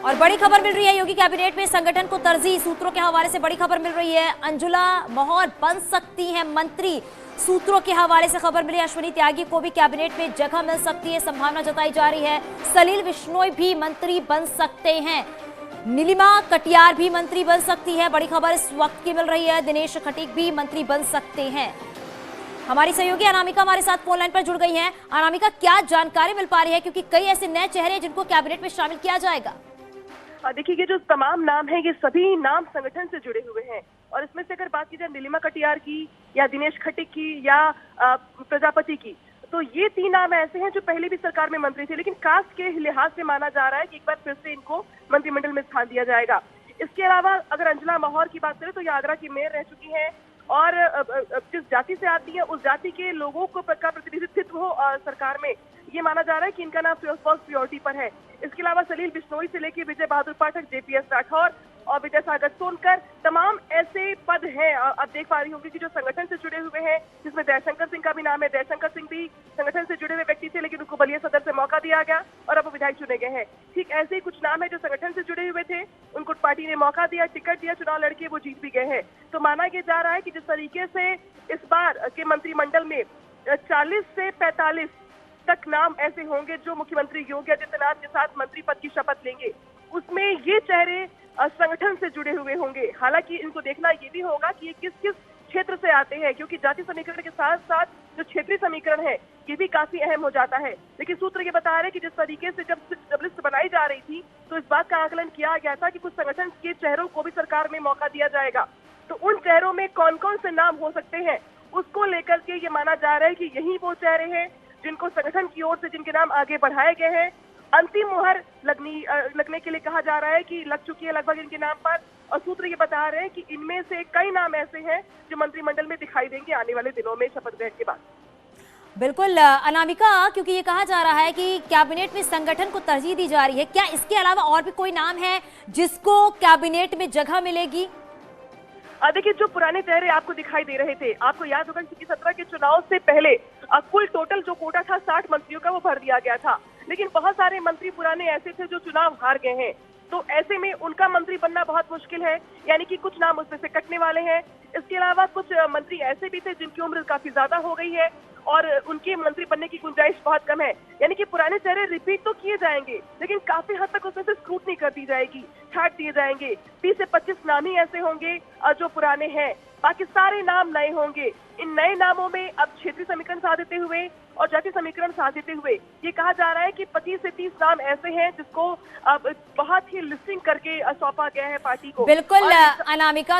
और बड़ी खबर मिल रही है, योगी कैबिनेट में संगठन को तरजीह। सूत्रों के हवाले से बड़ी खबर मिल रही है, अंजुला मौहर बन सकती हैं मंत्री। सूत्रों के हवाले से खबर मिली, अश्विनी त्यागी को भी कैबिनेट में जगह मिल सकती है, संभावना जताई जा रही है। सलील बिश्नोई भी मंत्री बन सकते हैं, नीलिमा कटियार भी मंत्री बन सकती है। बड़ी खबर इस वक्त की मिल रही है, दिनेश खटीक भी मंत्री बन सकते हैं। हमारी सहयोगी अनामिका हमारे साथ फोन लाइन पर जुड़ गई हैं। अनामिका, क्या जानकारी मिल पा रही है, क्योंकि कई ऐसे नए चेहरे हैं जिनको कैबिनेट में शामिल किया जाएगा? देखिए, ये जो तमाम नाम है, ये सभी नाम संगठन से जुड़े हुए हैं। और इसमें से अगर बात की जाए नीलिमा कटियार की या दिनेश खटीक की या प्रजापति की, तो ये 3 नाम ऐसे हैं जो पहले भी सरकार में मंत्री थे, लेकिन कास्ट के लिहाज से माना जा रहा है कि एक बार फिर से इनको मंत्रिमंडल में स्थान दिया जाएगा। इसके अलावा अगर अंजुला मौहर की बात करें तो ये आगरा की मेयर रह चुकी हैं और जिस जाति से आती है उस जाति के लोगों को का प्रतिनिधित्व हो सरकार में, ये माना जा रहा है कि इनका नाम फर्स्ट प्रायोरिटी पर है। इसके अलावा सलील बिश्नोई से लेकर विजय बहादुर पाठक, जेपीएस राठौर और विजय सागर सोनकर, तमाम ऐसे पद हैं। आप देख पा रही होंगी कि जो संगठन से जुड़े हुए हैं, जिसमें दयाशंकर सिंह का भी नाम है। दयाशंकर सिंह भी संगठन से जुड़े हुए व्यक्ति थे, लेकिन उनको बलिया सदर से मौका दिया गया और अब वो विधायक चुने गए हैं। ठीक ऐसे ही कुछ नाम है जो संगठन से जुड़े हुए थे, उनको पार्टी ने मौका दिया, टिकट दिया, चुनाव लड़के, वो जीत भी गए हैं। तो माना यह जा रहा है कि जिस तरीके से इस बार के मंत्रिमंडल में 40 से 45 तक नाम ऐसे होंगे जो मुख्यमंत्री योगी आदित्यनाथ के साथ मंत्री पद की शपथ लेंगे, उसमें ये चेहरे संगठन से जुड़े हुए होंगे। हालांकि इनको देखना ये भी होगा कि ये किस किस क्षेत्र से आते हैं, क्योंकि जाति समीकरण के साथ साथ जो क्षेत्रीय समीकरण है ये भी काफी अहम हो जाता है। लेकिन सूत्र ये बता रहे हैं कि जिस तरीके से जब लिस्ट बनाई जा रही थी तो इस बात का आकलन किया गया था कि कुछ संगठन के चेहरों को भी सरकार में मौका दिया जाएगा। तो उन चेहरों में कौन कौन से नाम हो सकते हैं, उसको लेकर के ये माना जा रहा है कि यही वो चेहरे हैं जिनको संगठन की ओर से जिनके नाम आगे बढ़ाए गए हैं। अंतिम मुहर लगने के लिए कहा जा रहा है कि लग चुकी है लगभग इनके नाम पर, और सूत्र ये बता रहे हैं कि इनमें से कई नाम ऐसे हैं जो मंत्रिमंडल में दिखाई देंगे आने वाले दिनों में शपथ ग्रहण के बाद। बिल्कुल अनामिका, क्योंकि ये कहा जा रहा है कि कैबिनेट में संगठन को तरजीह दी जा रही है, क्या इसके अलावा और भी कोई नाम है जिसको कैबिनेट में जगह मिलेगी? देखिए, जो पुराने चेहरे आपको दिखाई दे रहे थे, आपको याद होगा कि 17 के चुनाव से पहले कुल टोटल जो कोटा था 60 मंत्रियों का, वो भर दिया गया था। लेकिन बहुत सारे मंत्री पुराने ऐसे थे जो चुनाव हार गए हैं, तो ऐसे में उनका मंत्री बनना बहुत मुश्किल है, यानी कि कुछ नाम उसमें से कटने वाले हैं। इसके अलावा कुछ मंत्री ऐसे भी थे जिनकी उम्र काफी ज्यादा हो गई है और उनके मंत्री बनने की गुंजाइश बहुत कम है, यानी कि पुराने चेहरे रिपीट तो किए जाएंगे लेकिन काफी हद तक उसमें से स्क्रूटनी कर दी जाएगी, छाट दिए जाएंगे। 30 से 25 नाम ही ऐसे होंगे जो पुराने हैं, बाकी सारे नाम नए होंगे। इन नए नामों में अब क्षेत्रीय समीकरण साध देते हुए और जातीय समीकरण साध देते हुए ये कहा जा रहा है कि 25 से 30 नाम ऐसे हैं जिसको अब बहुत ही लिस्टिंग करके सौंपा गया है पार्टी को। बिल्कुल अनामिका।